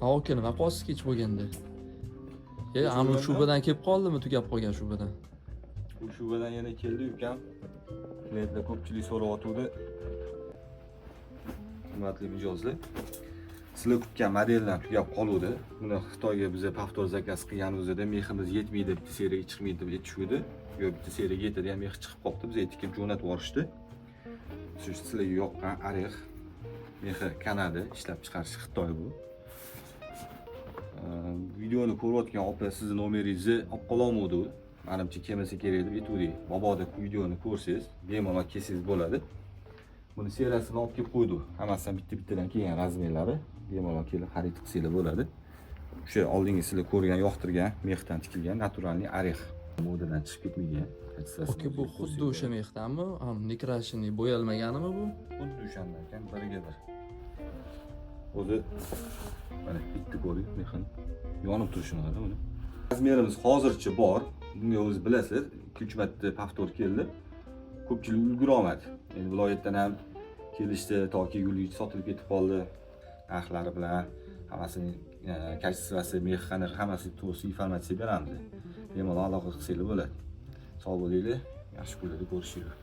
Ha, aka nima qolsiz kech bo'lganda? Anu bo'lganda? shubadan kelib qoldimi, tugab qolgan shubadan? Bu shubadan yana keldi ukam. Klientlar ko'pchilik so'rayotgandi. Hurmatli mijozlar, sizlar kutgan modellar tugab qoluvdi. Buni Xitoyga biz повтор zakaz qilganimizda meximiz yetmaydi, bitta seriyaga chiqmaydi deb aytishuvdi. Yo'q, bitta seriyaga yetadi ham mex chiqib qolibdi. Biz aytdik, jo'natib yuborishdi. Sizlarga yoqqan orex mexi Kanada ishlab chiqarish Xitoy bu. Videoni ko'rayotgan opa sizni nomeringizni olib qololmadi. Menimcha kelmasa kerak deb aytuvdik. Mabodo videoni ko'rsangiz, bemalol kelsangiz bo'ladi. Buni seriyasini olib kelib qo'ydik. Hammasidan bitta-bittadan kelgan razmerlari. Bemalol kelib xarid qilsanglar bo'ladi. O'sha oldingi sizlar ko'rgan, yoqtirgan mexdan tikilgan naturalniy orex. Modadan chiqib ketmagan. Aka, bu xuddi o'sha mexdanmi? Nekrashini bo'yalmaganimi bu? Xuddi o'shandan ekan, biriga bir. O'zi mana bitta ko'ring, mexini yonib turishini qara buni. Razmerimiz hozircha bor. Bunga o'zingiz bilasiz, 2-3 marta повтор keldi. Ko'pchilik ulgura olmadi. Endi viloyatdan ham kelishdi, toki yo'lga sotilib ketib qoldi. Narxlari bilan hammasining kачествоsi, mex qanaqa hammasi to'g'ri informatsiya beramiz. Bemalol aloqa qilsanglar bo'ladi. Sog' bo'linglar, yaxshi kunlarda ko'rishaylik.